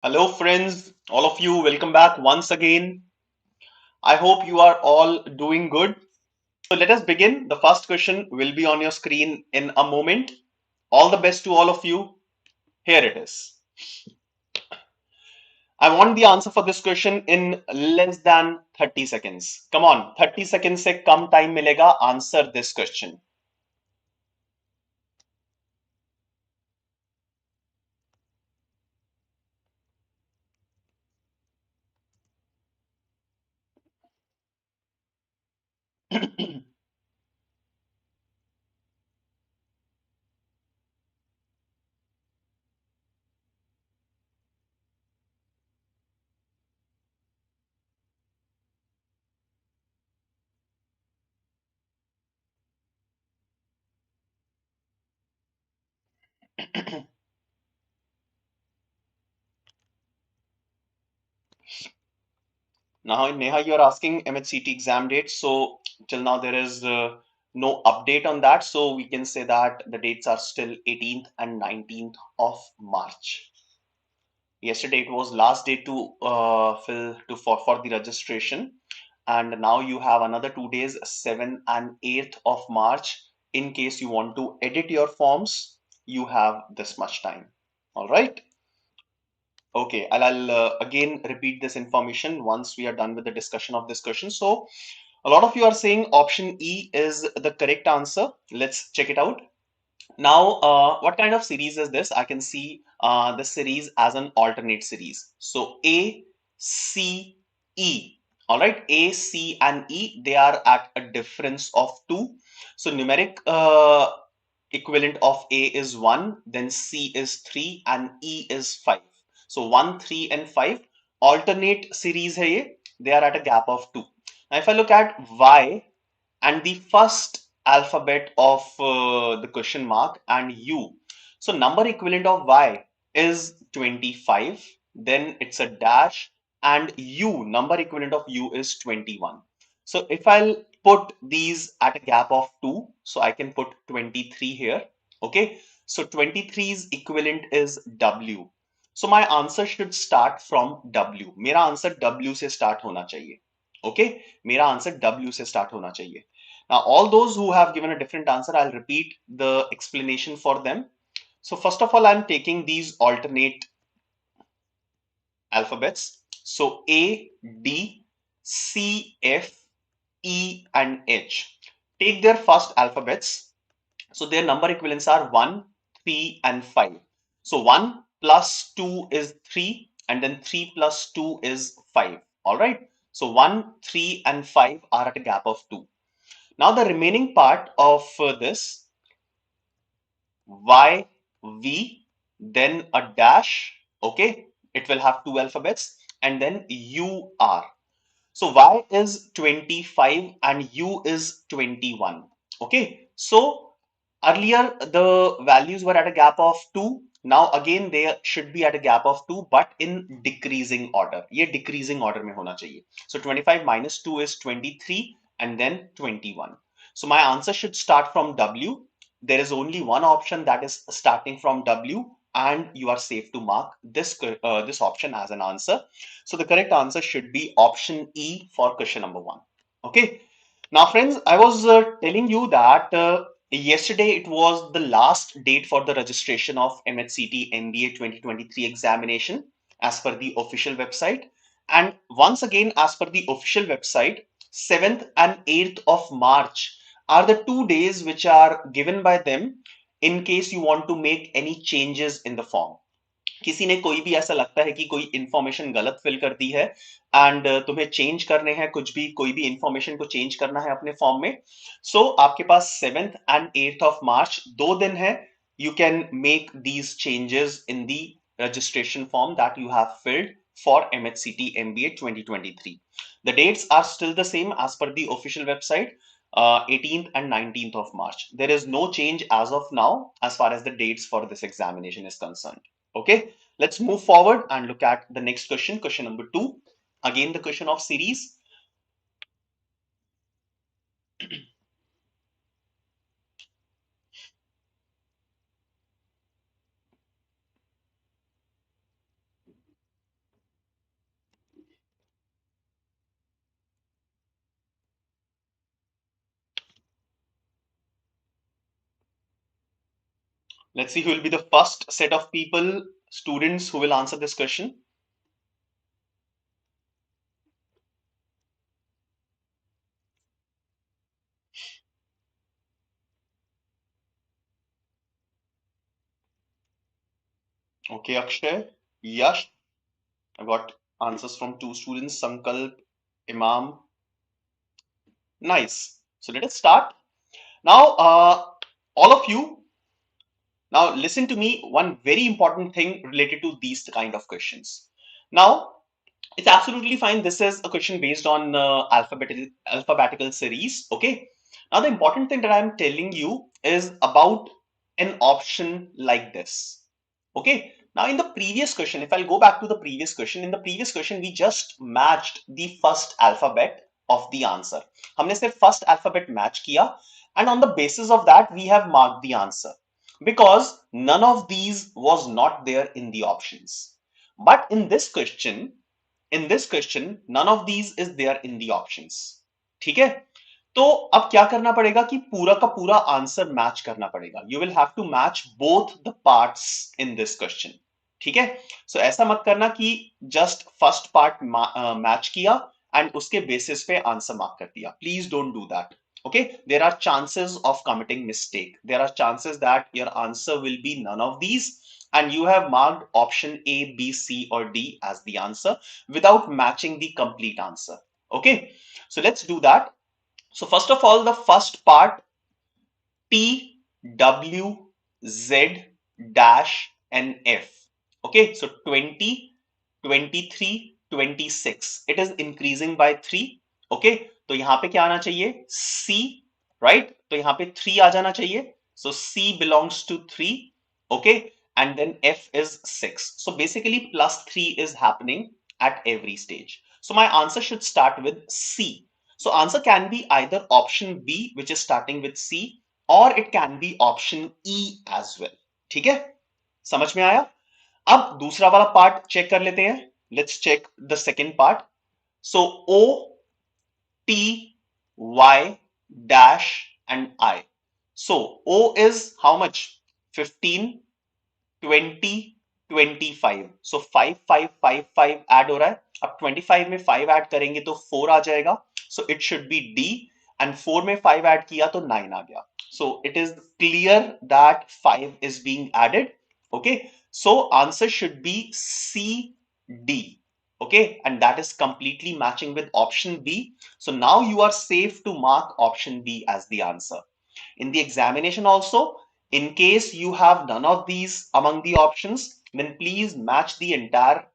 Hello, friends, all of you, welcome back once again. I hope you are all doing good. So, let us begin. The first question will be on your screen in a moment. All the best to all of you. Here it is. I want the answer for this question in less than 30 seconds. Come on, 30 seconds से कम time मिलेगा. Answer this question. Now, Neha, you're asking MHCT exam date. So, till now, there is no update on that. So, we can say that the dates are still 18th and 19th of March. Yesterday, it was last day to fill to for the registration. And now you have another 2 days, 7th and 8th of March. In case you want to edit your forms, you have this much time. All right. Okay, I'll again repeat this information once we are done with the discussion of this question. So, a lot of you are saying option E is the correct answer. Let's check it out. Now, what kind of series is this? I can see the series as an alternate series. So, A, C, E. All right, A, C, and E, they are at a difference of 2. So, numeric equivalent of A is 1, then C is 3, and E is 5. So 1, 3, and 5 alternate series hai ye. They are at a gap of 2. Now if I look at Y and the first alphabet of the question mark and U. So number equivalent of Y is 25, then it's a dash, and U, number equivalent of U is 21. So if I'll put these at a gap of 2, so I can put 23 here. Okay, so 23's equivalent is W. So my answer should start from W. मेरा answer W से start होना चाहिए. Okay, मेरा answer W से start होना चाहिए. Now, all those who have given a different answer, I'll repeat the explanation for them. So, first of all, I'm taking these alternate alphabets. So, A, D, C, F, E, and H. Take their first alphabets. So, their number equivalents are 1, 3, and 5. So, 1 plus 2 is 3, and then 3 plus 2 is 5. All right. So, 1, 3, and 5 are at a gap of 2. Now, the remaining part of this Y, V, then a dash, okay? It will have two alphabets and then U, R. So Y is 25 and U is 21, okay? So earlier the values were at a gap of 2. Now again they should be at a gap of 2 but in decreasing order. ये decreasing order में होना चाहिए. So 25 minus 2 is 23 and then 21. So my answer should start from W. There is only one option that is starting from W and you are safe to mark this option as an answer. So the correct answer should be option E for question number 1. Okay. Now, friends, I was telling you that yesterday it was the last date for the registration of MHCT MBA 2023 examination as per the official website. And once again, as per the official website, 7th and 8th of March are the 2 days which are given by them in case you want to make any changes in the form. किसी ने कोई भी ऐसा लगता है कि कोई information गलत फिल कर दी है एंड तुम्हें चेंज करने हैं कुछ भी कोई भी इंफॉर्मेशन को चेंज करना है अपने फॉर्म में सो आपके पास 7th and 8th of March 2 दिन है you can make these changes in the registration form that you have filled for MHCT MBA 2023. The dates are still the same as per the official website, 18th and 19th of March. There is no change as of now as far as the dates for this examination is concerned. Okay, let's move forward and look at the next question, question number 2. Again, the question of series. Let's see who will be the first set of people, students who will answer this question. Okay, Akshay, Yash. I got answers from two students, Sankalp, Imam. Nice. So let us start. Now, all of you, now listen to me. One very important thing related to these kind of questions. Now, it's absolutely fine. This is a question based on alphabetical series. Okay. Now, the important thing that I'm telling you is about an option like this. Okay. Now, in the previous question, if I'll go back to the previous question, in the previous question, we just matched the first alphabet of the answer. हमने सिर्फ first alphabet match किया, and on the basis of that, we have marked the answer because none of these was not there in the options. But in this question, none of these is there in the options. ठीक है? तो अब क्या करना पड़ेगा कि पूरा का पूरा आंसर मैच करना पड़ेगा. You will have to match both the parts in this question. ठीक है? सो ऐसा मत करना कि जस्ट फर्स्ट पार्ट मैच किया एंड उसके बेसिस पे आंसर मार्क कर दिया. Please don't do that. Okay, there are chances of committing mistake. There are chances that your answer will be none of these and you have marked option A, B, C or D as the answer without matching the complete answer. Okay, so let's do that. So first of all, the first part, T, W, Z, dash, and F. Okay, so 20, 23, 26. It is increasing by 3. Okay, तो यहाँ पे क्या आना चाहिए? C, right? तो यहाँ पे 3 आ जाना चाहिए. So C belongs to 3. Okay, and then F is 6. So basically plus 3 is happening at every stage. So my answer should start with C. So answer can be either option B, which is starting with C, or it can be option E as well. ठीक है? समझ में आया? अब दूसरा वाला part check कर लेते हैं. Let's check the second part. So O, T, Y, dash and I. So O is how much? 15, 20, 25. So 5, 5, 5, 5 add हो रहा है. अब 25 में 5 ऐड करेंगे तो 4 आ जाएगा. So it should be D, and 4 में 5 ऐड किया तो 9 आ गया. So it is clear that 5 is being added. Okay, so answer should be C, D. Okay, and that is completely matching with option B. So now you are safe to mark option B as the answer. In the examination also, in case you have none of these among the options, then please match the entire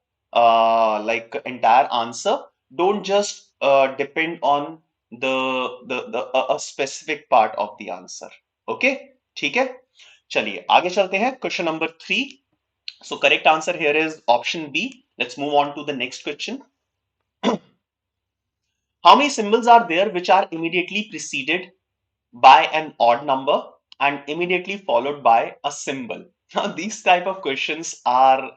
entire answer. Don't just depend on a specific part of the answer. Okay, ठीक है? चलिए आगे चलते हैं. Question number 3. So correct answer here is option B. Let's move on to the next question. How many symbols are there which are immediately preceded by an odd number and immediately followed by a symbol? Now these type of questions are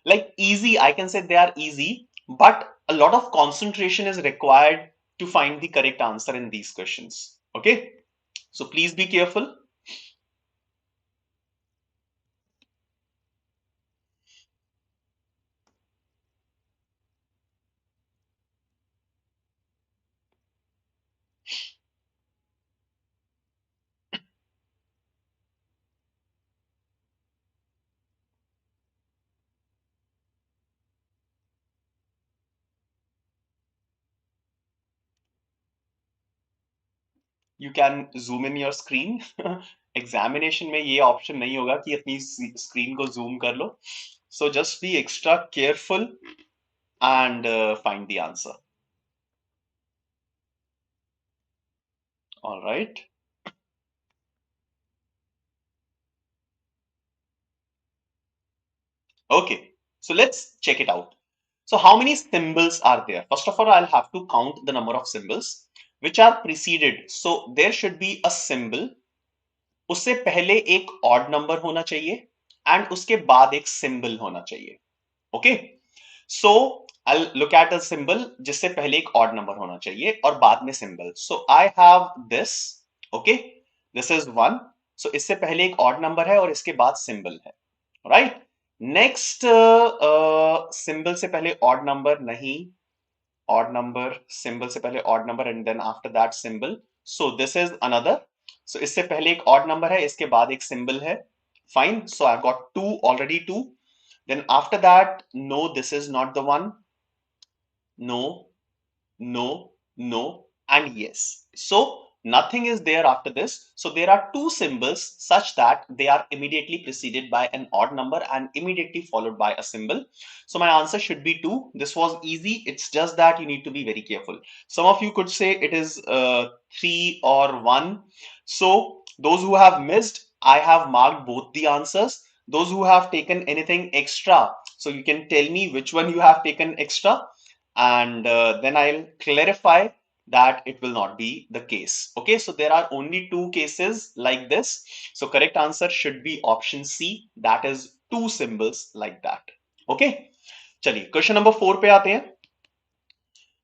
like easy. I can say they are easy, but a lot of concentration is required to find the correct answer in these questions. Okay, so please be careful. You can zoom in your screen. Examination में ये option नहीं होगा कि अपनी screen को zoom कर लो. So just be extra careful and find the answer. All right. Okay, so let's check it out. So how many symbols are there? First of all, I'll have to count the number of symbols which are preceded. So there should be a symbol. उससे पहले एक odd number होना चाहिए and उसके बाद एक symbol होना चाहिए. Okay, so I'll look at a symbol जिससे पहले एक odd number होना चाहिए और बाद में symbol. So I have this. Okay, this is 1. सो इससे पहले एक ऑड नंबर है और इसके बाद सिंबल है, राइट। नेक्स्ट सिंबल से पहले ऑड नंबर नहीं, odd number, symbol से पहले odd number and then after that symbol. So this is another. So इससे पहले एक odd number है, इसके बाद एक symbol है. Fine. So I've got two, already two. Then after that, no, this is not the one. No, no, no, and yes. So nothing is there after this. So there are two symbols such that they are immediately preceded by an odd number and immediately followed by a symbol. So my answer should be 2. This was easy. It's just that you need to be very careful. Some of you could say it is 3 or 1. So those who have missed, I have marked both the answers. Those who have taken anything extra, so you can tell me which one you have taken extra, and then I'll clarify that it will not be the case. Okay, so there are only two cases like this. So correct answer should be option C, that is two symbols like that. Okay, चलिए question number 4 पे आते हैं.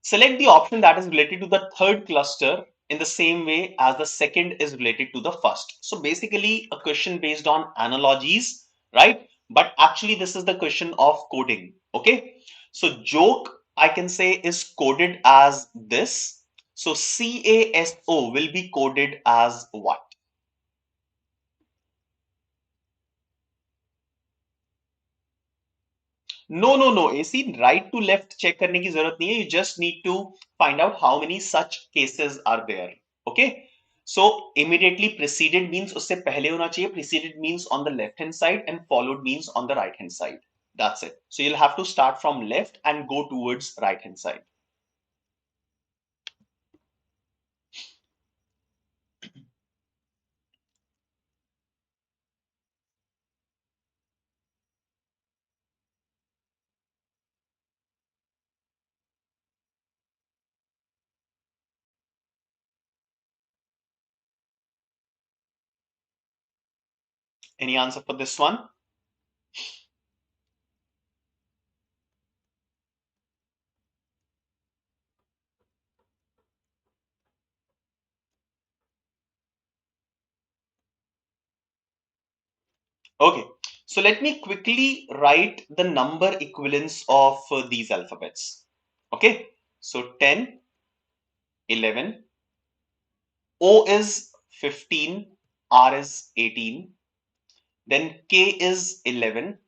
Select the option that is related to the third cluster in the same way as the second is related to the first. So basically a question based on analogies, right? But actually this is the question of coding. Okay, so joke I can say is coded as this. So CASO will be coded as what? No, AC right to left check करने की जरूरत नहीं है. You just need to find out how many such cases are there. Okay, so immediately preceded means उससे पहले होना चाहिए. Preceded means on the left hand side and followed means on the right hand side. That's it. So you'll have to start from left and go towards right hand side. Any answer for this one? Okay, so let me quickly write the number equivalence of these alphabets. Okay, so 10, 11, O is 15, R is 18, then K is 11,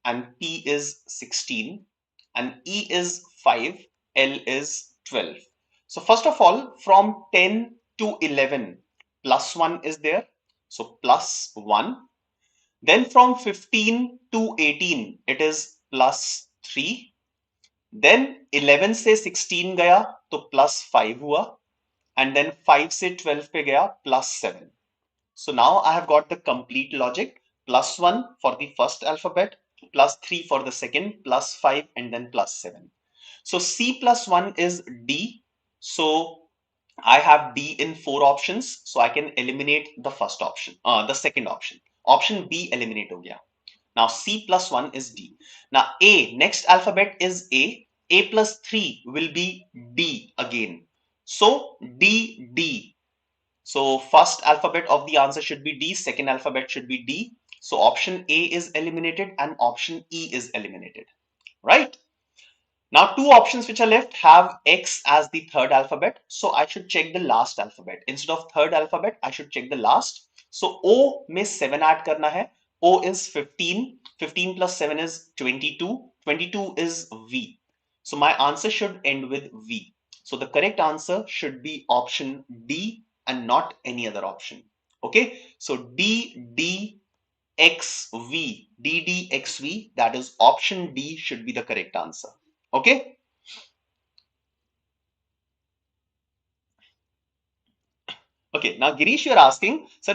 and P is 16, and E is 5, L is 12. So first of all, from 10 to 11, plus 1 is there. So plus 1. Then from 15 to 18, it is plus 3. Then 11 से 16 गया तो plus 5 हुआ. And then 5 से 12 पे गया plus 7. So now I have got the complete logic. Plus 1 for the first alphabet, plus 3 for the second, plus 5, and then plus 7. So C plus 1 is D. So I have D in 4 options. So I can eliminate the first option, the second option. Option B eliminate ho gaya. Now C plus 1 is D. Now A, next alphabet is A. A plus 3 will be D again. So D, D. So first alphabet of the answer should be D, second alphabet should be D. So option A is eliminated and option E is eliminated, right? Now two options which are left have X as the third alphabet. So I should check the last alphabet. Instead of third alphabet, I should check the last. So O में 7 add करना है. O is 15. 15 plus 7 is 22. 22 is V. So my answer should end with V. So the correct answer should be option D and not any other option. Okay. So D, D, X, V, D, D, X, V. That is option D should be the correct answer. Okay. Okay, now Girish, you're asking, sir,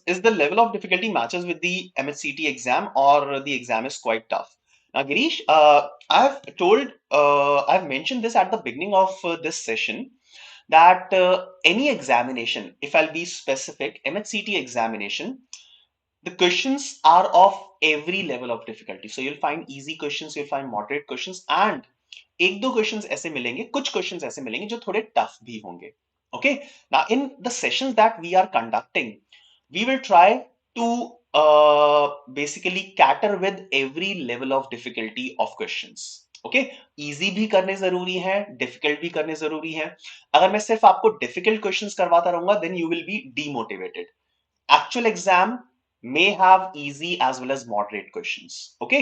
is the level of difficulty matches with the MHCT exam or the exam is quite tough? Now, Girish, I've mentioned this at the beginning of this session that any examination, if I'll be specific, MHCT examination, the questions are of every level of difficulty. So you'll find easy questions, you'll find moderate questions, and एक दो questions ऐसे मिलेंगे, कुछ questions ऐसे मिलेंगे जो थोड़े tough भी होंगे. Okay, now in the sessions that we are conducting, we will try to basically cater with every level of difficulty of questions. Okay easy भी करने जरूरी है, डिफिकल्ट भी करने जरूरी है. अगर मैं सिर्फ आपको डिफिकल्ट क्वेश्चंस करवाता रहूंगा then you will be demotivated. Actual exam may have easy as well as moderate questions. Okay,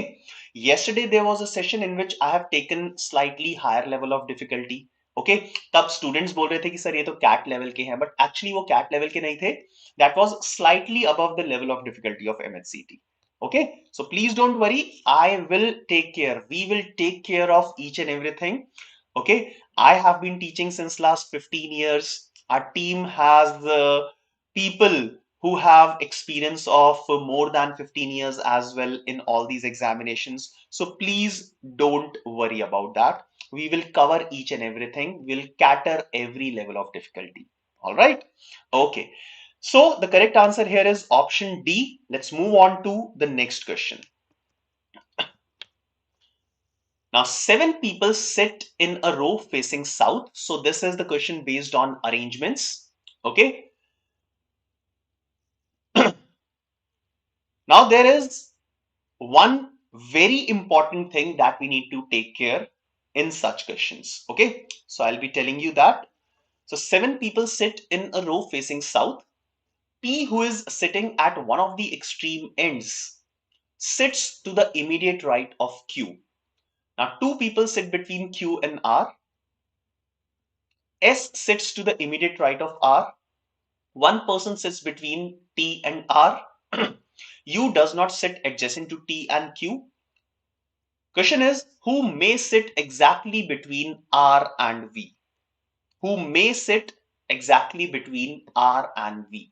yesterday there was a session in which I have taken slightly higher level of difficulty. Okay, तब students बोल रहे थे कि sir ये तो cat level के हैं, but actually वो cat level के नहीं थे. That was slightly above the level of difficulty of MHCT. Okay, so please don't worry, I will take care, we will take care of each and everything. Okay, I have been teaching since last 15 years. Our team has people who have experience of more than 15 years as well in all these examinations. So please don't worry about that. We will cover each and everything. We'll cater every level of difficulty. All right. Okay. So the correct answer here is option D. Let's move on to the next question. Now, 7 people sit in a row facing south. So this is the question based on arrangements. Okay. Now there is one very important thing that we need to take care in such questions. Okay, so I'll be telling you that. So 7 people sit in a row facing south. P, who is sitting at one of the extreme ends, sits to the immediate right of Q. Now 2 people sit between Q and R. S sits to the immediate right of R. One person sits between T and R. U does not sit adjacent to T and Q. Question is, who may sit exactly between R and V? Who may sit exactly between R and V?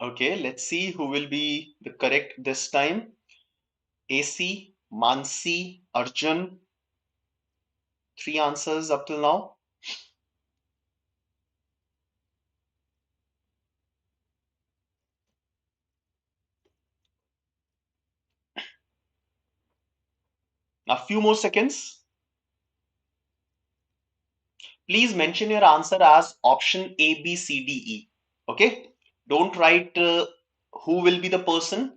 Okay, let's see who will be the correct this time. AC, Mansi, Arjun. 3 answers up till now. Now, few more seconds. Please mention your answer as option A, B, C, D, E. Okay, don't write who will be the person.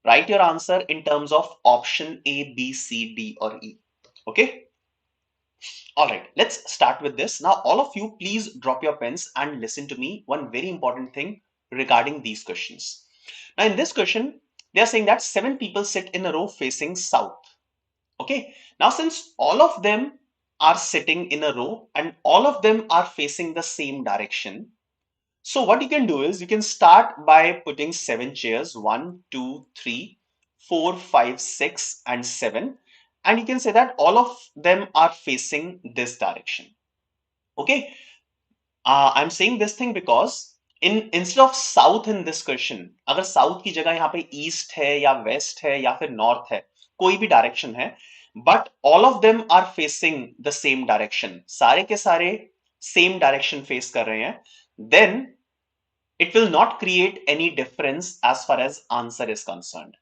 Write your answer in terms of option A, B, C, D, or E. Okay. All right, let's start with this. Now, all of you, please drop your pens and listen to me. One very important thing regarding these questions. Now, in this question, they are saying that 7 people sit in a row facing south. Okay. Now, since all of them are sitting in a row and all of them are facing the same direction, so what you can do is you can start by putting 7 chairs, 1, 2, 3, 4, 5, 6, and 7. And you can say that all of them are facing this direction. Okay. I'm saying this thing because instead of south in this question, अगर south की जगह यहाँ पे east है या west है या फिर north है, कोई भी direction है, but all of them are facing the same direction, सारे के सारे same direction face कर रहे हैं, then it will not create any difference as far as answer is concerned.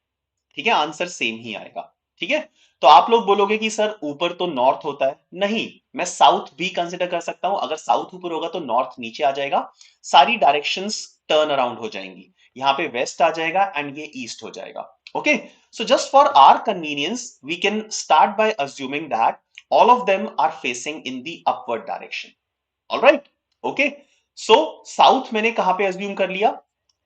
ठीक है, आंसर सेम ही आएगा. ठीक है, तो आप लोग बोलोगे कि सर ऊपर तो नॉर्थ होता है. नहीं, मैं साउथ भी कंसिडर कर सकता हूं. अगर साउथ ऊपर होगा तो नॉर्थ नीचे आ जाएगा, सारी डायरेक्शंस टर्न अराउंड हो जाएंगी. यहाँ पे वेस्ट आ जाएगा एंड ये ईस्ट हो जाएगा. Okay, so just for our convenience we can start by assuming that all of them are facing in the upward direction. All right. Okay, so south मैंने कहां पे assume कर लिया?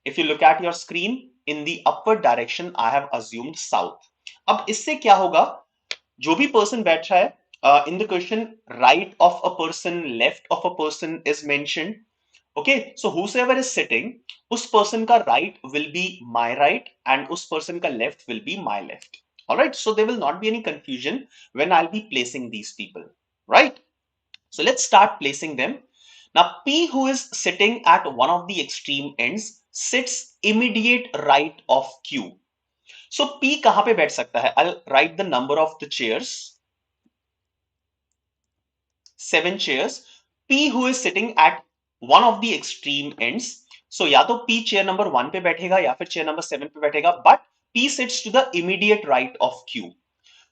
If you look at your screen, in the upward direction I have assumed south. अब इससे क्या होगा, जो भी person बैठ रहा है in the question, right of a person, left of a person is mentioned. Okay, so whosoever is sitting, उस person का right will be my right and उस person का left will be my left. All right, so there will not be any confusion when I'll be placing these people. Right, so let's start placing them. Now P, who is sitting at one of the extreme ends, sits immediate right of Q. So P कहां पे बैठ सकता है? I'll write the number of the chairs. 7 chairs. P, who is sitting at one of the extreme ends. So या तो P chair number 1 पे बैठेगा या फिर chair number 7 पे बैठेगा, but P sits to the immediate right of Q.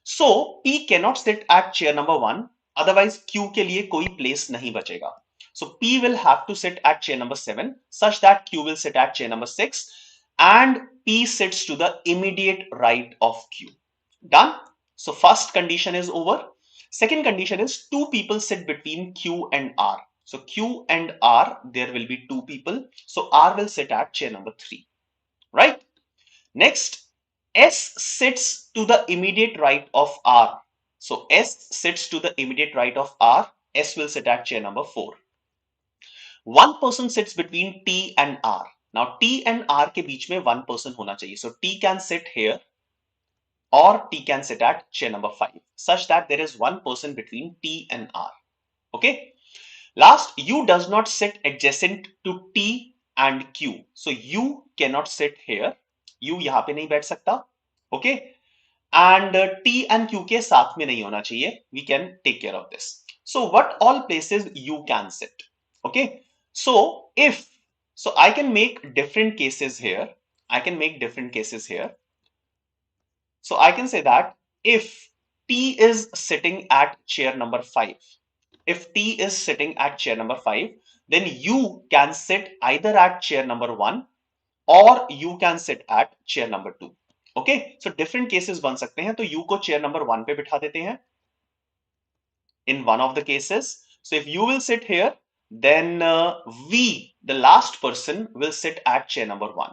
So P cannot sit at chair number 1, otherwise Q के लिए कोई place नहीं बचेगा. So P will have to sit at chair number 7 such that Q will sit at chair number 6 and P sits to the immediate right of Q. Done? So first condition is over. Second condition is two people sit between Q and R. So Q and R, there will be two people. So R will sit at chair number 3. Right? Next, S sits to the immediate right of R. So S sits to the immediate right of R. S will sit at chair number 4. One person sits between T and R. Now T and R के बीच में one person होना चाहिए. So T can sit here or T can sit at chair number 5 such that there is one person between T and R. Okay. Last, U does not sit adjacent to T and Q. So U cannot sit here. U यहाँ पे नहीं बैठ सकता. Okay. And T and Q के साथ में नहीं होना चाहिए. We can take care of this. So what all places U can sit? Okay. So I can make different cases here. I can make different cases here. So I can say that if T is sitting at chair number 5, if T is sitting at chair number 5, then U can sit either at chair number 1 or you can sit at chair number 2. Okay, so different cases बन सकते हैं. तो U को chair number 1 पे बिठा देते हैं in one of the cases. So if you will sit here, then V, the last person, will sit at chair number 1.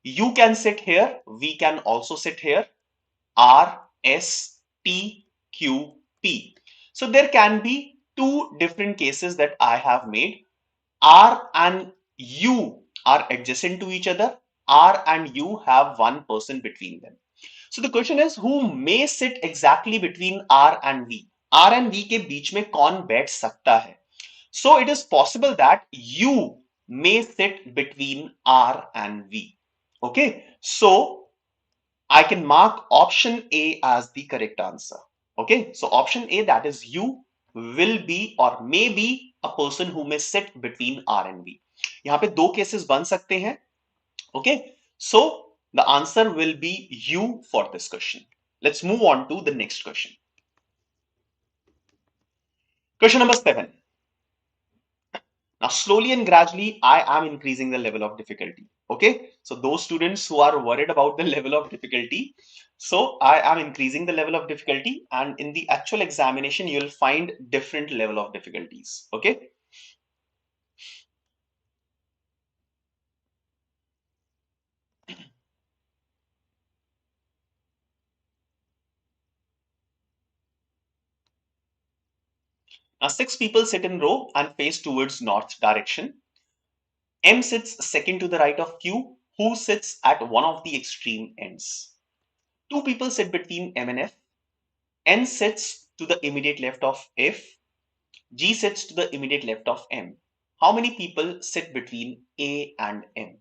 You can sit here, V can also sit here. R, S, T, Q, P. So there can be two different cases that I have made. R and U are adjacent to each other. R and U have one person between them. So the question is, who may sit exactly between R and V? R and V के बीच में कौन बैठ सकता है? So it is possible that U may sit between R and V. Okay, so I can mark option A as the correct answer. Okay, so option A, that is U, will be or may be a person who may sit between R and V. यहाँ पे दो cases बन सकते हैं. Okay, so the answer will be U for this question. Let's move on to the next question. Question number 7. Now, slowly and gradually, I am increasing the level of difficulty. Okay, so those students who are worried about the level of difficulty, so I am increasing the level of difficulty, and in the actual examination, you will find different level of difficulties. Okay. Now, 6 people sit in row and face towards north direction. M sits second to the right of Q, who sits at one of the extreme ends. 2 people sit between M and F. N sits to the immediate left of F. G sits to the immediate left of M. How many people sit between A and M?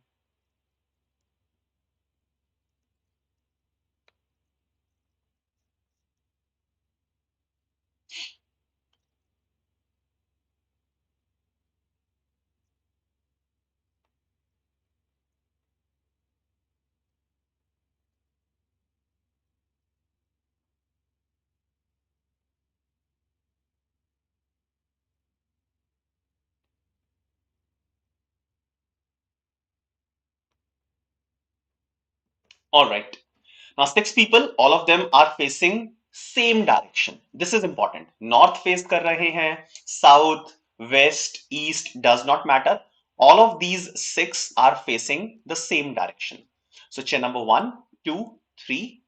All right. Now 6 people, all of them are facing same direction. This is important. North face कर रहे हैं, south, west, east, does not matter. All of these 6 are facing the same direction. So chair number 1, 2, 3,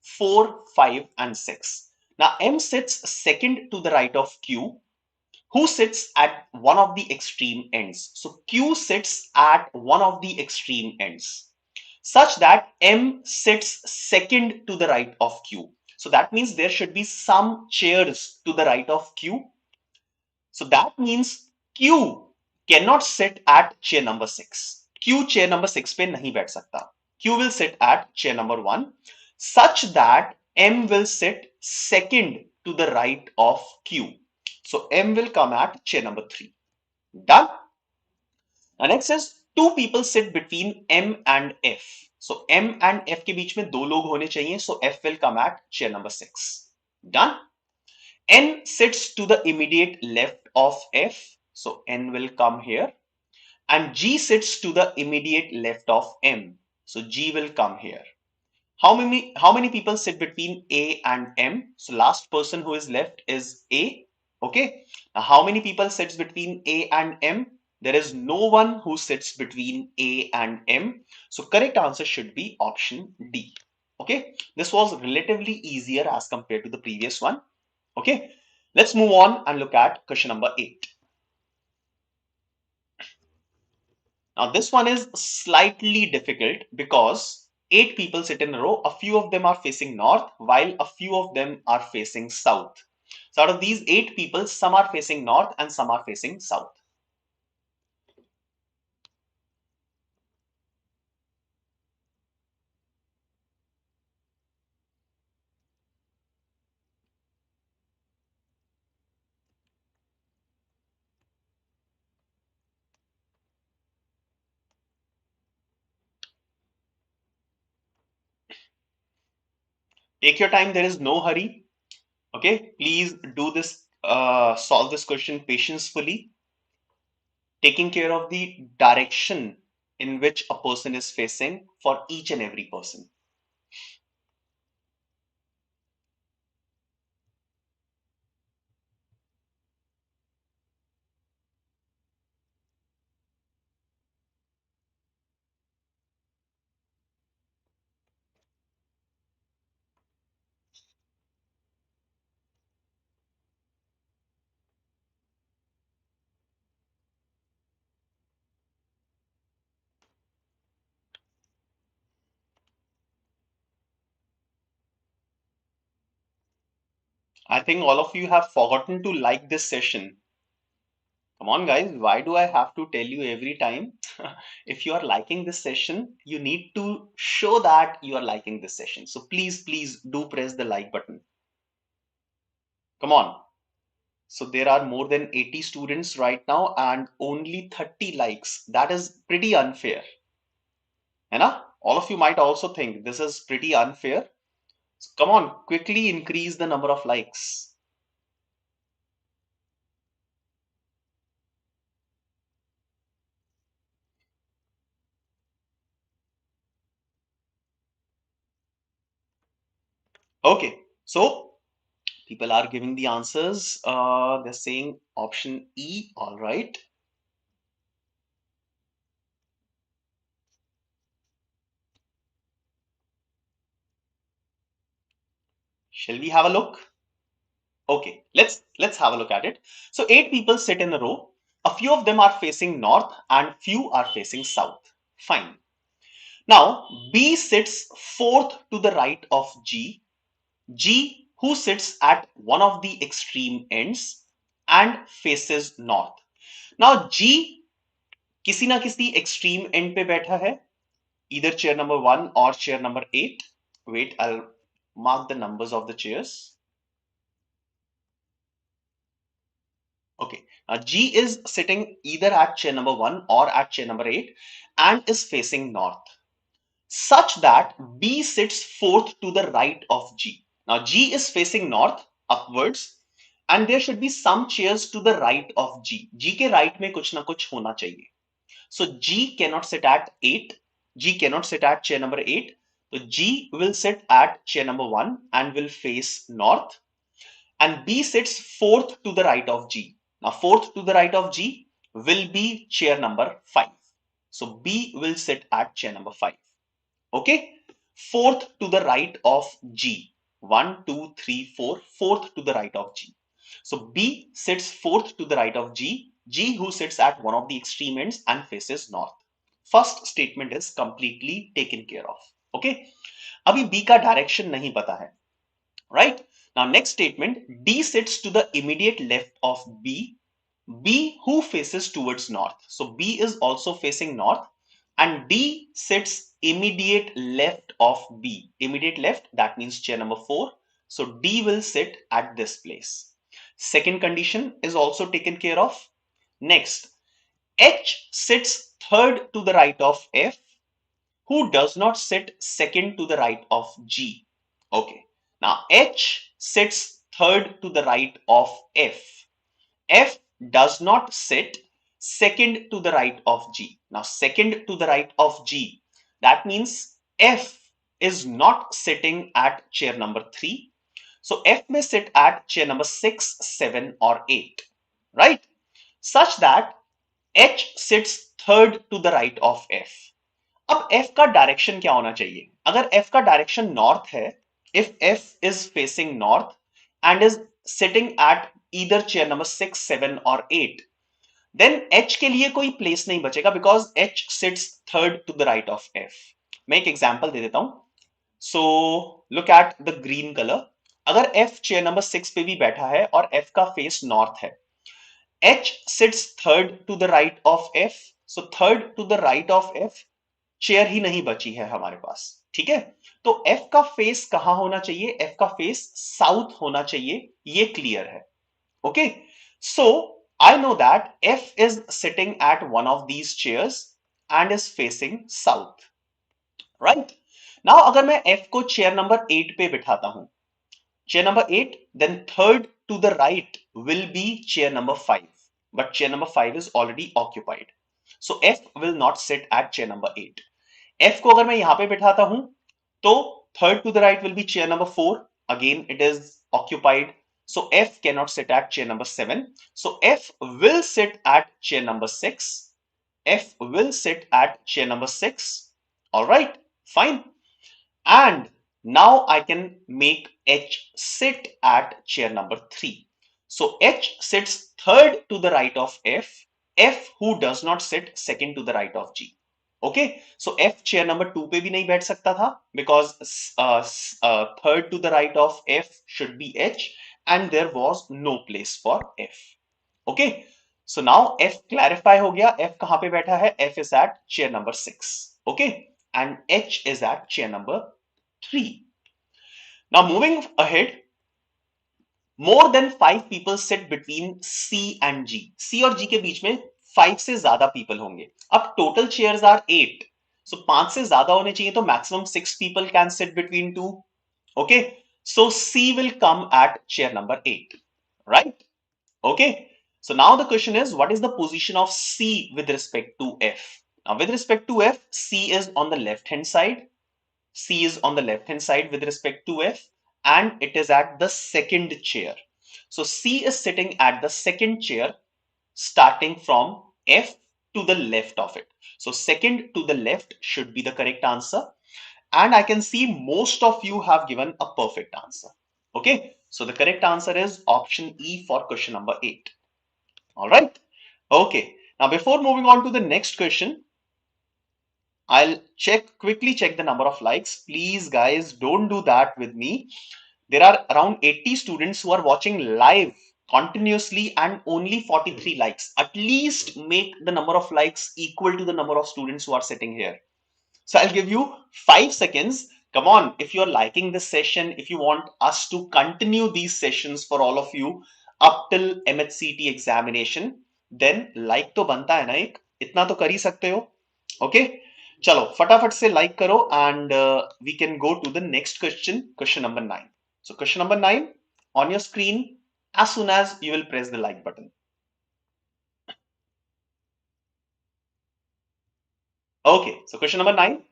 4, 5 and 6. Now M sits second to the right of Q, who sits at one of the extreme ends. So Q sits at one of the extreme ends such that M sits second to the right of Q. So that means there should be some chairs to the right of Q. So that means Q cannot sit at chair number 6. Q chair number 6 पे नहीं बैठ सकता. Q will sit at chair number 1 such that M will sit second to the right of Q. So M will come at chair number 3. Done? Now next is two people sit between M and F. So M and F के बीच में दो लोग होने चाहिए. So F will come at chair number 6. Done? N sits to the immediate left of F. So N will come here. And G sits to the immediate left of M. So G will come here. How many people sit between A and M? So last person who is left is A. Okay. Now how many people sits between A and M? There is no one who sits between A and M. So correct answer should be option D. Okay. This was relatively easier as compared to the previous one. Okay. Let's move on and look at question number 8. Now this one is slightly difficult because 8 people sit in a row. A few of them are facing north while a few of them are facing south. So out of these 8 people, some are facing north and some are facing south. Take your time, there is no hurry. Okay, please do this, solve this question patiently, taking care of the direction in which a person is facing for each and every person. I think all of you have forgotten to like this session. Come on, guys, why do I have to tell you every time? If you are liking this session, you need to show that you are liking this session. So please do press the like button. Come on. So there are more than 80 students right now and only 30 likes. That is pretty unfair. Hai all of you might also think this is pretty unfair. So come on, quickly increase the number of likes. Okay, so people are giving the answers. They're saying option E. All right. Shall we have a look? Okay, let's have a look at it. So 8 people sit in a row. A few of them are facing north and few are facing south. Fine. Now B sits fourth to the right of G. G, who sits at one of the extreme ends and faces north. Now G किसी ना किसी extreme end पे बैठा है, either chair number 1 or chair number 8. Wait, I'll mark the numbers of the chairs. Okay, now G is sitting either at chair number 1 or at chair number 8 and is facing north, such that B sits fourth to the right of G. Now G is facing north upwards and there should be some chairs to the right of G. G के right में कुछ ना कुछ होना चाहिए. So G cannot sit at 8. G cannot sit at chair number 8. So G will sit at chair number 1 and will face north. And B sits fourth to the right of G. Now fourth to the right of G will be chair number 5. So B will sit at chair number 5. Okay. Fourth to the right of G. 1, 2, 3, 4. Fourth to the right of G. So B sits fourth to the right of G. G who sits at one of the extreme ends and faces north. First statement is completely taken care of. Okay. अभी B का direction नहीं पता है. Right? Now next statement, D sits to the immediate left of B. B, who faces towards north? So B is also facing north, and D sits immediate left of B. Immediate left, that means chair number 4. So D will sit at this place. Second condition is also taken care of. Next, H sits third to the right of F, who does not sit second to the right of G. Okay. Now H sits third to the right of F. F does not sit second to the right of G. Now second to the right of G, that means F is not sitting at chair number 3. So F may sit at chair number 6, 7 or 8, right? Such that H sits third to the right of F. अब F का direction क्या होना चाहिए? अगर F का direction north है, if F is facing north and is sitting at either chair number 6, 7 or 8, then H के लिए कोई प्लेस नहीं बचेगा because H sits third to the right of F. मैं एक एग्जांपल दे देता हूं. So look at the green color. अगर F chair number 6 पे भी बैठा है और F का फेस नॉर्थ है, H sits third to the right of F. So third to the right of F, chair ही नहीं बची है हमारे पास. ठीक है, तो F का फेस कहां होना चाहिए? F का फेस साउथ होना चाहिए, ये क्लियर है. Okay, so I know that F is sitting at one of these chairs and is facing south, right? Now अगर मैं F को chair number 8 पे बिठाता हूं, chair number 8, then third to the right will be chair number 5, but chair number 5 is already occupied, so F will not sit at chair number 8. F को अगर मैं यहां पे बिठाता हूं, तो third to the right will be chair number 4, again it is occupied, so F cannot sit at chair number 7, so F will sit at chair number 6. F will sit at chair number 6. All right, fine. And now I can make H sit at chair number 3. So H sits third to the right of F, F who does not sit second to the right of G. Okay, so F chair number 2 पे भी नहीं बैठ सकता था because third to the right of F should be H and there was no place for F. Okay, so now F clarify हो गया. F कहां पे बैठा है? F is at chair number 6. Okay, and H is at chair number 3. Now moving ahead, more than 5 people sit between C and G. C और G के बीच में 5 से ज्यादा people होंगे. अब total chairs are 8. So 5 से ज्यादा होने चाहिए, तो maximum 6 people can sit between 2. Okay, so C will come at chair number 8, right? Okay, so now the question is, what is the position of C with respect to F? Now with respect to F, C is on the left hand side. C is on the left hand side with respect to F, and it is at the second chair. So C is sitting at the second chair starting from F to the left of it. So second to the left should be the correct answer. And I can see most of you have given a perfect answer. Okay, so the correct answer is option E for question number 8. All right. Okay, now before moving on to the next question, I'll quickly check the number of likes. Please guys, don't do that with me. There are around 80 students who are watching live continuously and only 43 likes. At least make the number of likes equal to the number of students who are sitting here. So I'll give you 5 seconds. Come on, if you're liking this session, if you want us to continue these sessions for all of you up till MAHCET examination, then like तो बनता है ना एक, इतना तो कर ही सकते हो. Okay, चलो फटाफट से like करो and we can go to the next question, question number 9. So question number 9 on your screen as soon as you will press the like button. Okay, so question number 9.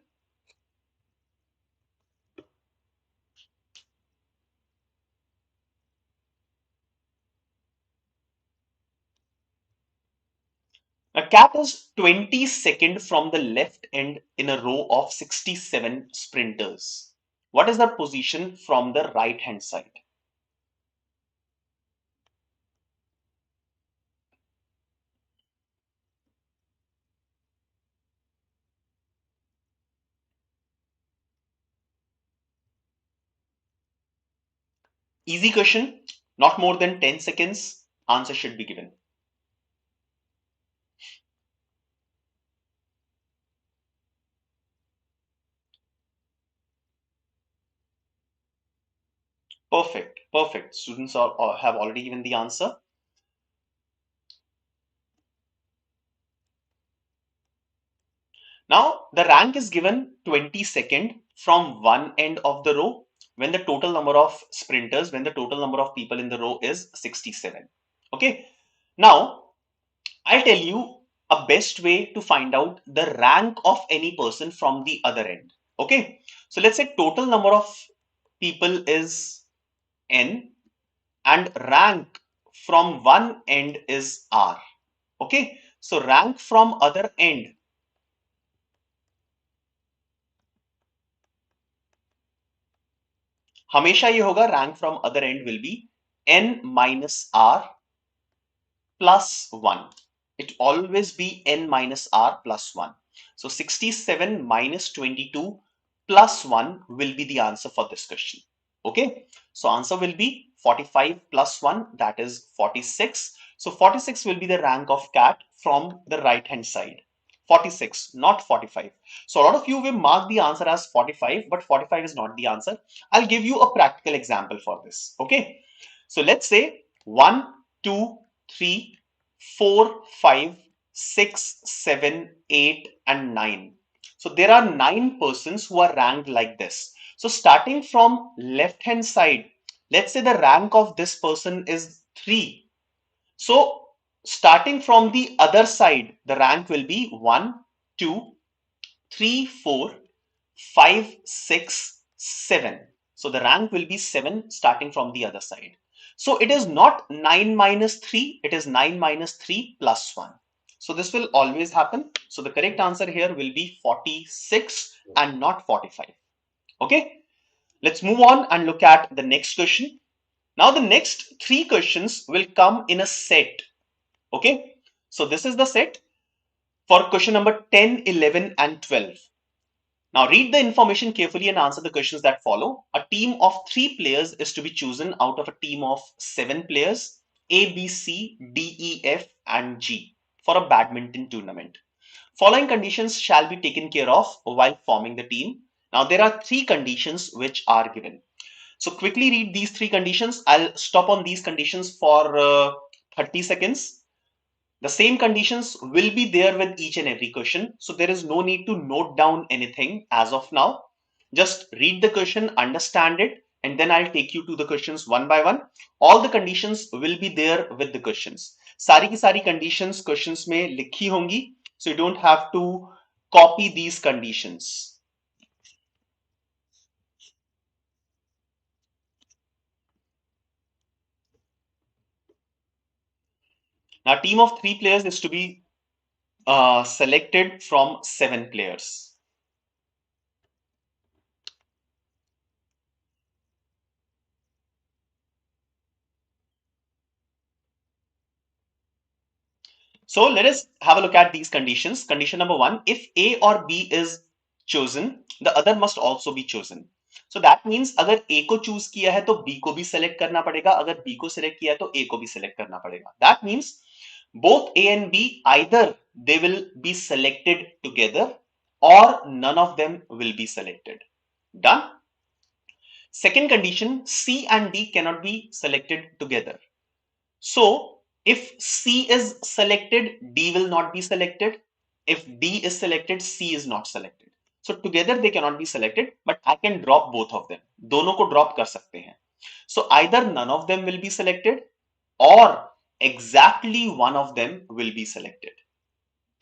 A cat is 22nd from the left end in a row of 67 sprinters. What is the position from the right hand side? Easy question, not more than 10 seconds. Answer should be given. Perfect. Perfect. Students have already given the answer. Now, the rank is given 22nd from one end of the row when the total number of sprinters, when the total number of people in the row is 67. Okay. Now, I'll tell you a best way to find out the rank of any person from the other end. Okay. So let's say total number of people is n and rank from one end is r. Okay. So rank from other end हमेशा ये होगा rank from other end will be n minus r plus 1. It always be n minus r plus 1. So 67 minus 22 plus 1 will be the answer for this question. Okay. So answer will be 45 plus 1, that is 46. So 46 will be the rank of cat from the right hand side. 46, not 45. So a lot of you will mark the answer as 45, but 45 is not the answer. I'll give you a practical example for this. Okay. So let's say 1, 2, 3, 4, 5, 6, 7, 8, and 9. So there are 9 persons who are ranked like this. So starting from left hand side, let's say the rank of this person is 3. So starting from the other side, the rank will be 1, 2, 3, 4, 5, 6, 7. So the rank will be 7 starting from the other side. So it is not 9 minus 3, it is 9 minus 3 plus 1. So this will always happen. So the correct answer here will be 46 and not 45. Okay, let's move on and look at the next question. Now the next 3 questions will come in a set. Okay, so this is the set for question number 10, 11, and 12. Now read the information carefully and answer the questions that follow. A team of 3 players is to be chosen out of a team of 7 players, A, B, C, D, E, F, and G, for a badminton tournament. Following conditions shall be taken care of while forming the team. Now there are 3 conditions which are given. So quickly read these 3 conditions. I'll stop on these conditions for 30 seconds. The same conditions will be there with each and every question. So there is no need to note down anything as of now. Just read the question, understand it, and then I'll take you to the questions one by one. All the conditions will be there with the questions. सारी की सारी conditions questions में लिखी होंगी. So you don't have to copy these conditions. Now team of 3 players is to be selected from 7 players. So let us have a look at these conditions. Condition number 1, if A or B is chosen, the other must also be chosen. So that means अगर A को choose किया है तो B को भी select करना पड़ेगा, अगर B को select किया है तो A को भी select करना पड़ेगा. That means both A and B, either they will be selected together or none of them will be selected. Done? Second condition, C and D cannot be selected together. So if C is selected, D will not be selected. If D is selected, C is not selected. So together they cannot be selected, but I can drop both of them. दोनों को drop कर सकते हैं. So either none of them will be selected or exactly one of them will be selected.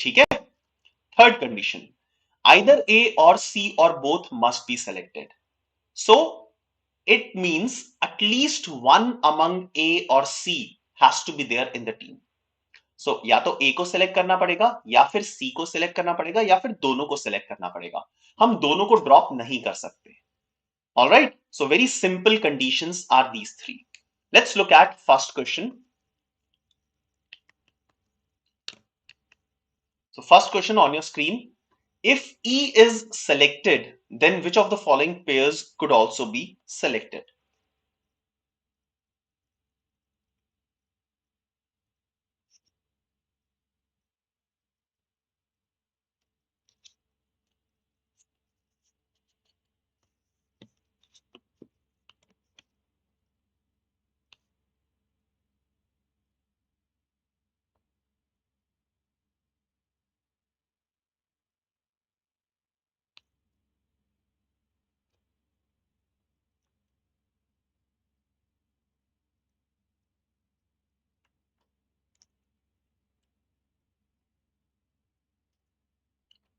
ठीक है? Third condition, either A or C or both must be selected. So it means at least one among A or C has to be there in the team. So या तो A को select करना पड़ेगा या फिर C को select करना पड़ेगा या फिर दोनों को select करना पड़ेगा. हम दोनों को drop नहीं कर सकते. All right. So very simple conditions are these 3. Let's look at first question. So first question on your screen. If E is selected, then which of the following pairs could also be selected?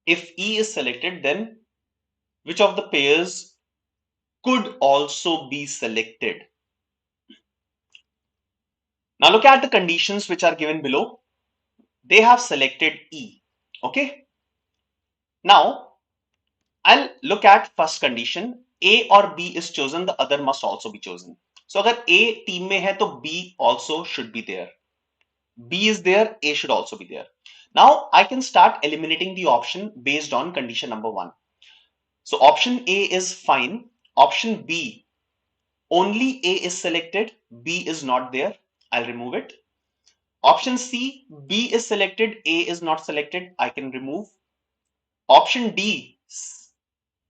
If E is selected, then which of the pairs could also be selected? Now look at the conditions which are given below. They have selected E. Okay. Now I'll look at first condition. A or B is chosen, the other must also be chosen. So अगर A team में है तो B also should be there. B is there, A should also be there. Now I can start eliminating the option based on condition number 1. So option A is fine. Option B, only A is selected, B is not there. I'll remove it. Option C, B is selected, A is not selected. I can remove. Option D,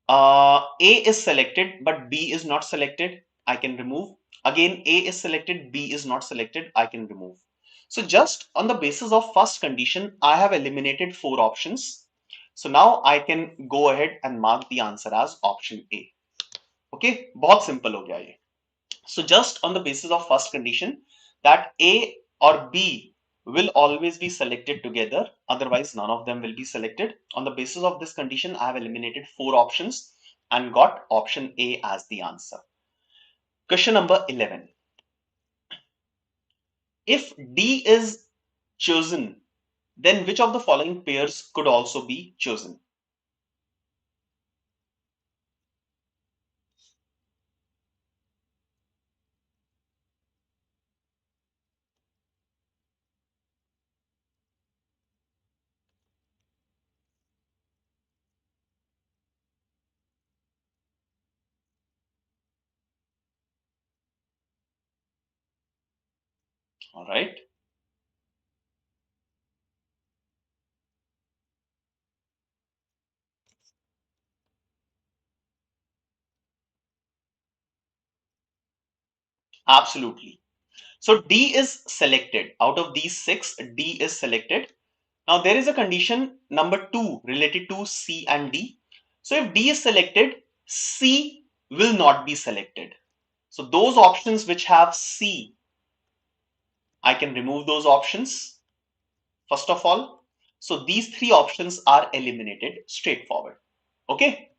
A is selected, but B is not selected. I can remove. Again, A is selected, B is not selected. I can remove. So just on the basis of first condition, I have eliminated 4 options. So now I can go ahead and mark the answer as option A. Okay, बहुत simple हो गया ये. So just on the basis of first condition that A or B will always be selected together, otherwise none of them will be selected. On the basis of this condition, I have eliminated 4 options and got option A as the answer. Question number 11. If D is chosen, then which of the following pairs could also be chosen? All right. Absolutely. So D is selected. Out of these 6, D is selected. Now there is a condition number 2 related to C and D. So if D is selected, C will not be selected. So those options which have C, I can remove those options first of all. So these 3 options are eliminated straightforward. Okay.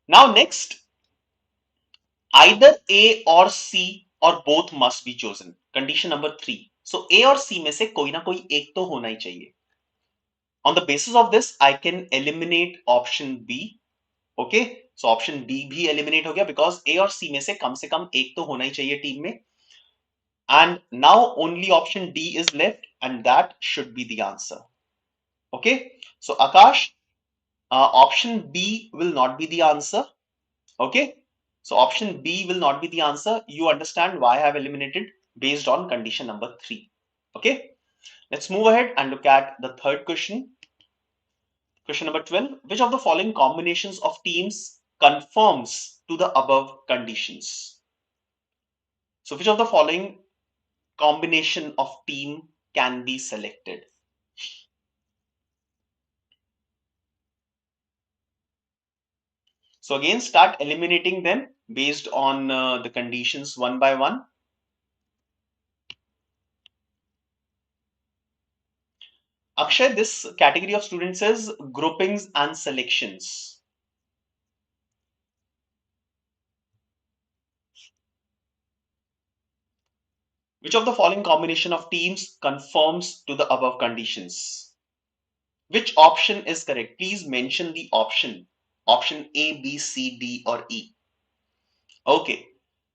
Now next, either A or C or both must be chosen. Condition number 3. So A और C में से कोई ना कोई एक तो होना ही चाहिए. On the basis of this, I can eliminate option B. Okay, so option B भी eliminate हो गया because A और C में से कम एक तो होना ही चाहिए टीम में. And now only option D is left, and that should be the answer. Okay, so Akash, option B will not be the answer. Okay, so option B will not be the answer. You understand why I have eliminated based on condition number 3. Okay, let's move ahead and look at the third question. Question number 12. Which of the following combinations of teams conforms to the above conditions? So which of the following combination of team can be selected? So again, start eliminating them based on the conditions one by one. Akshay, this category of students is groupings and selections. Which of the following combination of teams conforms to the above conditions? Which option is correct? Please mention the option. Option A, B, C, D or E. Okay.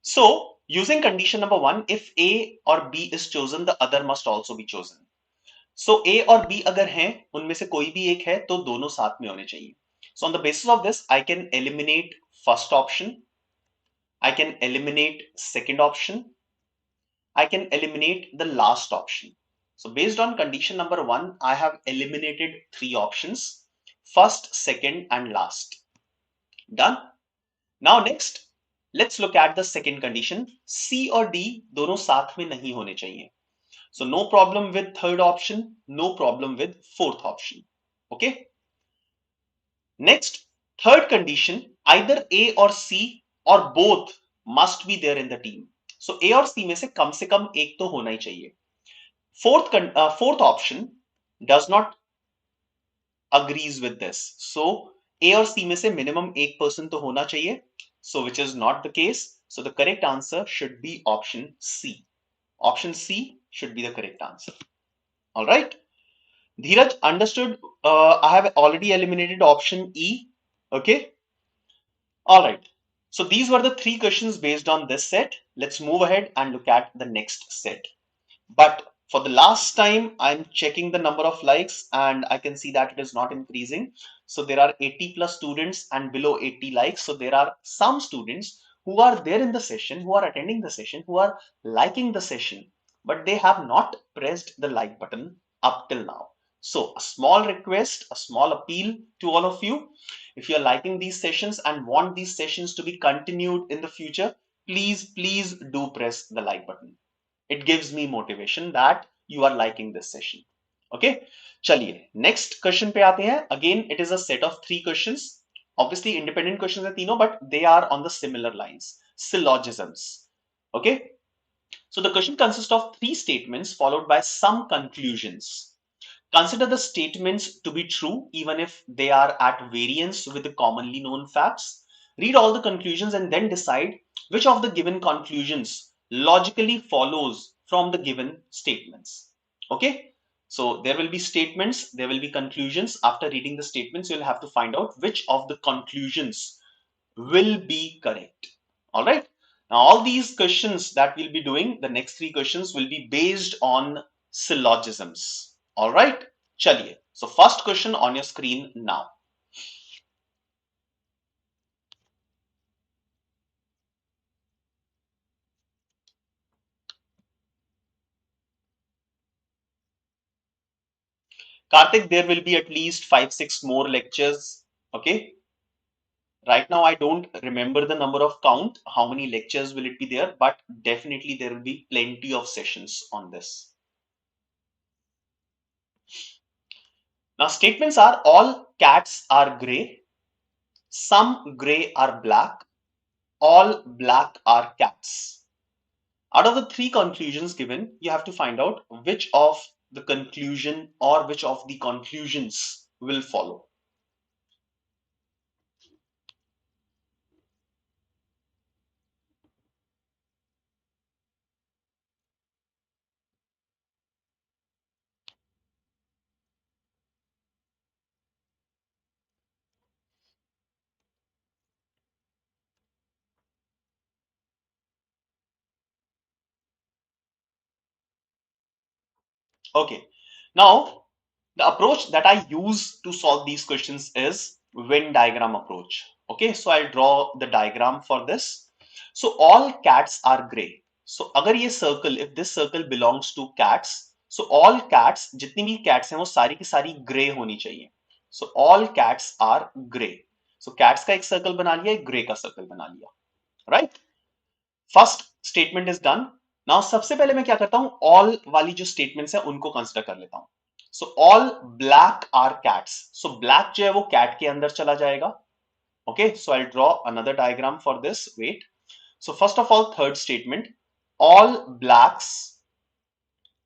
So using condition number 1, if A or B is chosen, the other must also be chosen. So A और B अगर हैं, उनमें से कोई भी एक है तो दोनों साथ में होने चाहिए. So on the basis of this, I can eliminate first option. I can eliminate second option. I can eliminate the last option. So based on condition number 1, I have eliminated 3 options: first, second, and last. Done. Now next, let's look at the second condition. C or D दोनों साथ में नहीं होने चाहिए. So no problem with third option, no problem with fourth option. Okay. Next, third condition, either A or C or both must be there in the team. So A और C में से कम एक तो होना ही चाहिए. Fourth option does not agrees with this. So A और C में से minimum एक person तो होना चाहिए. So which is not the case. So the correct answer should be option C. Option C should be the correct answer. All right. Dheeraj, understood. I have already eliminated option E. Okay. All right. So these were the three questions based on this set. Let's move ahead and look at the next set. But for the last time, I'm checking the number of likes and I can see that it is not increasing. So there are 80 plus students and below 80 likes. So there are some students who are there in the session, who are attending the session, who are liking the session, but they have not pressed the like button up till now. So a small request, a small appeal to all of you. If you're liking these sessions and want these sessions to be continued in the future, please do press the like button. It gives me motivation that you are liking this session. Okay, चलिए next question पे आते हैं. Again, it is a set of three questions. Obviously, independent questions हैं तीनों, but they are on the similar lines. Syllogisms. Okay, so the question consists of three statements followed by some conclusions. Consider the statements to be true even if they are at variance with the commonly known facts. Read all the conclusions and then decide which of the given conclusions logically follows from the given statements. Okay, so there will be statements, there will be conclusions. After reading the statements, you'll have to find out which of the conclusions will be correct. All right. Now, all these questions that we'll be doing, the next three questions will be based on syllogisms. All right. Chaliye. So first question on your screen now. Karthik, there will be at least 5-6 more lectures. Okay. Right now, I don't remember the number of count, how many lectures will it be there, but definitely there will be plenty of sessions on this. Now, statements are all cats are gray, some gray are black, all black are cats. Out of the three conclusions given, you have to find out which of the conclusion or which of the conclusions will follow. Okay, now the approach that I use to solve these questions is Venn diagram approach. Okay, so I'll draw the diagram for this. So all cats are gray. So अगर ये circle, if this circle belongs to cats, so all cats, जितनी भी cats हैं वो सारी की सारी gray होनी चाहिए. So all cats are gray. So cats का एक circle बना लिया, एक gray का circle बना लिया. Right? First statement is done. Now सबसे पहले मैं क्या करता हूं, ऑल वाली जो स्टेटमेंट्स है उनको कंसिडर कर लेता हूं. So all black are cats. So black जो है वो कैट के अंदर चला जाएगा. Okay, so I draw another diagram for this. Wait. So first of all third statement, all blacks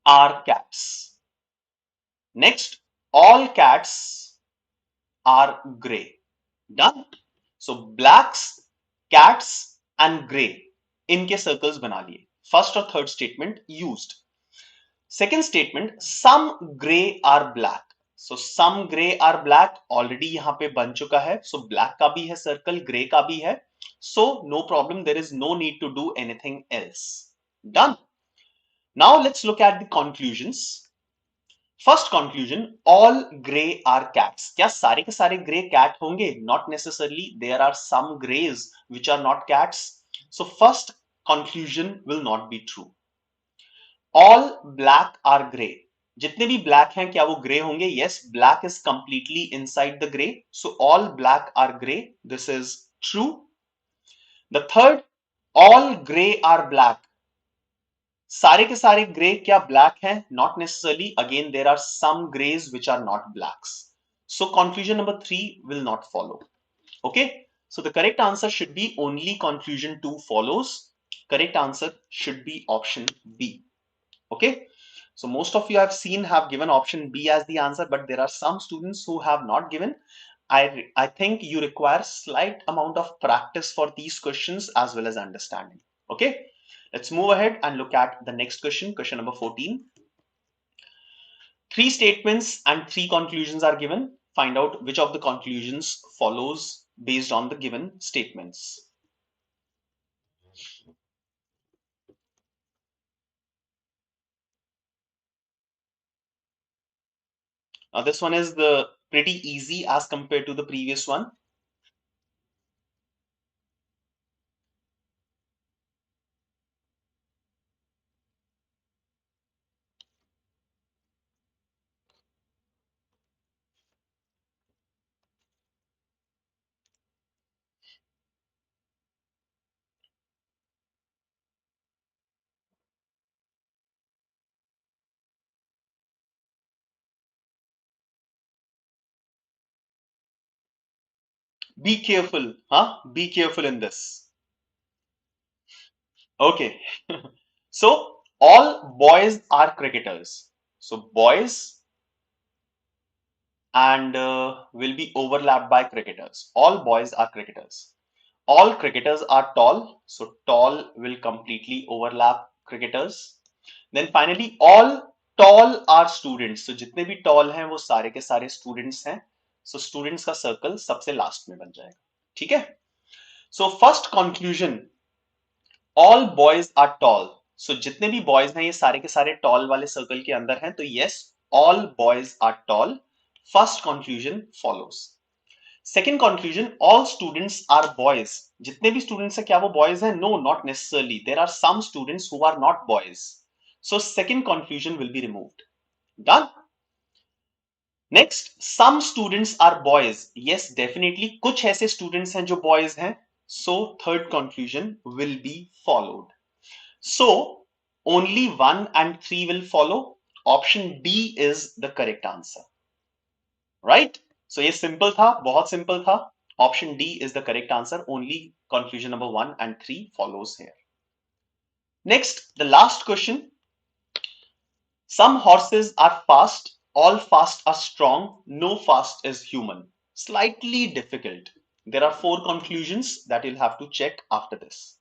are cats. Next, all cats are grey. Done. So blacks, cats and grey, इनके circles बना लिए. First और third statement used. Second statement, some grey are black. So some grey are black already यहां पे बन चुका है. So black का भी है सर्कल, ग्रे का भी है. So no problem, there is no need to do anything else. Done. Now let's look at the conclusions. First conclusion, all grey are cats. क्या सारे के सारे ग्रे कैट होंगे? Not necessarily. There are some greys which are not cats. So first conclusion will not be true. All black are gray. जितने भी black हैं क्या वो gray होंगे? Yes, black is completely inside the gray. So all black are gray. This is true. The third, all gray are black. सारे के सारे gray क्या black हैं? Not necessarily. Again, there are some grays which are not blacks. So conclusion number 3 will not follow. Okay. So the correct answer should be only conclusion 2 follows. Correct answer should be option B. Okay. So most of you I've seen have given option B as the answer, but there are some students who have not given. I think you require slight amount of practice for these questions as well as understanding. Okay, let's move ahead and look at the next question, question number 14. Three statements and three conclusions are given. Find out which of the conclusions follows based on the given statements. Now this one is the pretty easy as compared to the previous one. Be careful, huh? Be careful in this. Okay. So all boys are cricketers. So boys and will be overlapped by cricketers. All boys are cricketers. All cricketers are tall. So tall will completely overlap cricketers. Then finally all tall are students. So जितने भी tall हैं वो सारे के सारे students हैं. So students का circle सबसे last में बन जाएगा. ठीक है? So first conclusion, all boys are tall. So जितने भी boys हैं ये सारे के सारे tall वाले circle के अंदर हैं. तो yes, all boys are tall. First conclusion follows. Second conclusion, all students are boys. जितने भी students हैं क्या वो boys हैं? No, not necessarily. There are some students who are not boys. So second conclusion will be removed. Done. Next, some students are boys. Yes, definitely. कुछ ऐसे students हैं जो boys हैं. So third conclusion will be followed. So only 1 and 3 will follow. Option D is the correct answer. Right? So ये simple था, बहुत simple था. Option D is the correct answer. Only conclusion number 1 and 3 follows here. Next, the last question. Some horses are fast. All fast are strong. No fast is human. Slightly difficult. There are 4 conclusions that you'll have to check after this.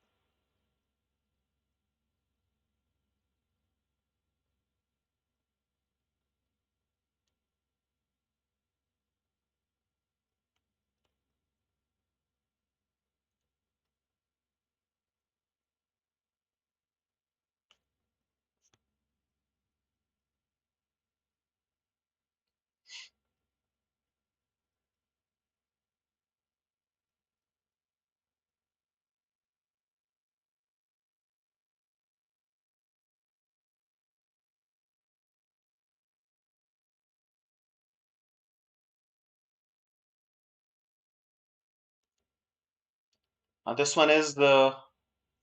Now this one is the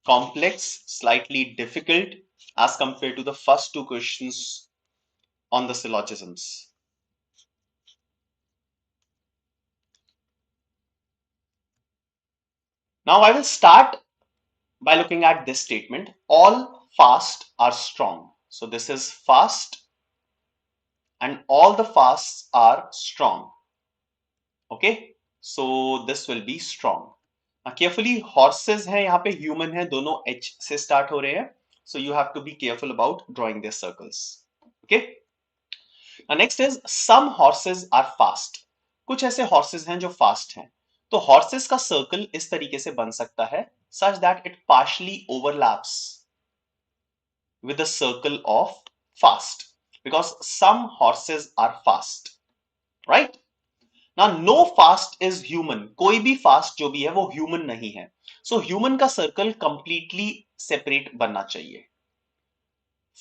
complex, slightly difficult as compared to the first 2 questions on the syllogisms. Now I will start by looking at this statement. All fast are strong. So this is fast and all the fasts are strong. Okay, so this will be strong. Now carefully, horses हैं यहाँ पे, human है, दोनों H से start हो रहे हैं. So you have to be careful about drawing their circles. Okay. Now next is some horses are fast. कुछ ऐसे horses हैं जो fast हैं. तो horses का circle इस तरीके से बन सकता है such that it partially overlaps with the circle of fast because some horses are fast, right? Now no fast is human. कोई भी fast जो भी है वो human नहीं है. So human का circle completely separate बनना चाहिए.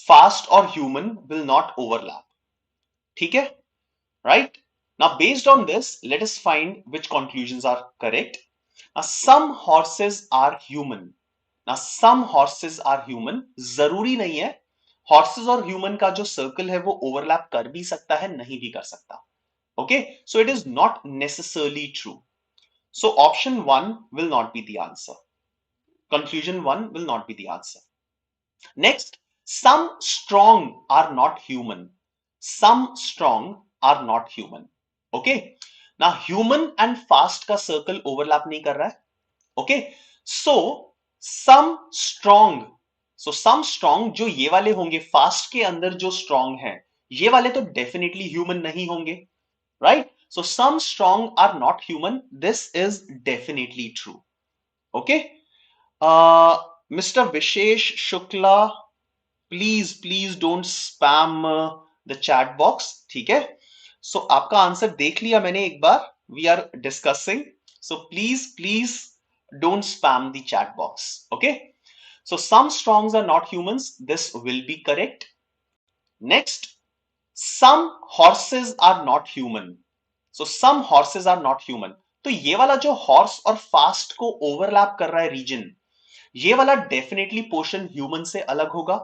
Fast or human will not overlap. ठीक है? Right? Now based on this, let us find which conclusions are correct. Now some horses are human. Now some horses are human. जरूरी नहीं है horses और human का जो circle है वो overlap कर भी सकता है, नहीं भी कर सकता. Okay, so it is not necessarily true. So option 1 will not be the answer. Conclusion 1 will not be the answer. Next, Some strong are not human. Some strong are not human. Okay. Now human and fast का circle overlap नहीं कर रहा है. Okay. So some strong. So some strong जो ये वाले होंगे fast के अंदर जो strong है, ये वाले तो definitely human नहीं होंगे. Right? So some strong are not human. This is definitely true. Okay. Uh, Mr. Vishesh Shukla, please don't spam the chat box. ठीक है. So आपका आंसर देख लिया मैंने एक बार. We are discussing. So please don't spam the chat box. Okay. So some strongs are not humans. This will be correct. Next, some horses are not human. So some horses are not human. तो ये वाला जो horse और fast को overlap कर रहा है reason, ये वाला डेफिनेटली पोर्शन ह्यूमन से अलग होगा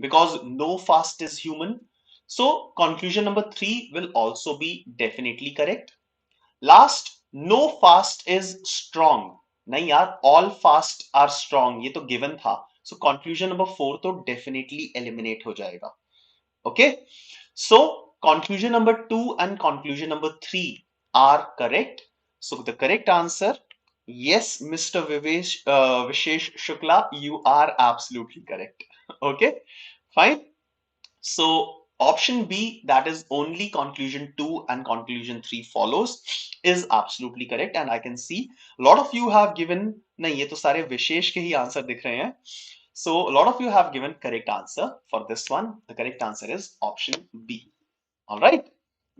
because no fast is human. So conclusion number 3 will also be definitely correct. Last, no fast is strong. नहीं यार, ऑल फास्ट आर स्ट्रॉन्ग, ये तो गिवन था. सो कंक्लूजन नंबर 4 तो डेफिनेटली एलिमिनेट हो जाएगा. Okay, so conclusion number 2 and conclusion number 3 are correct. So the correct answer, yes, Mr. Vishesh Shukla, you are absolutely correct. Okay, fine. So option B, that is only conclusion 2 and conclusion 3 follows, is absolutely correct. And I can see a lot of you have given, nahi ye to sare Vishesh ke hi answer dikh rahe hain. So a lot of you have given correct answer for this one. The correct answer is option B. All right,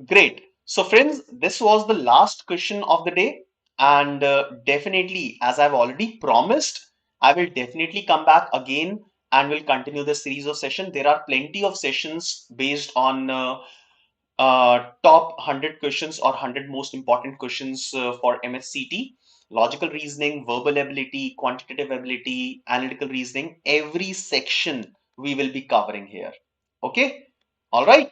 great. So friends, this was the last question of the day, and definitely, as I've already promised, I will definitely come back again and will continue the series of sessions. There are plenty of sessions based on top 100 questions or 100 most important questions for MAHCET. Logical reasoning, verbal ability, quantitative ability, analytical reasoning, every section we will be covering here. Okay, all right.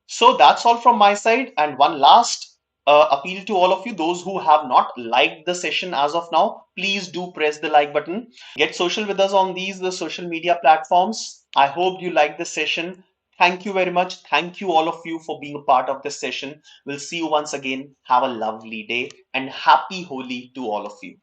So that's all from my side. And one last appeal to all of you, those who have not liked the session as of now, please do press the like button. Get social with us on the social media platforms. I hope you like this session. Thank you very much. Thank you all of you for being a part of this session. We'll see you once again. Have a lovely day and happy Holi to all of you.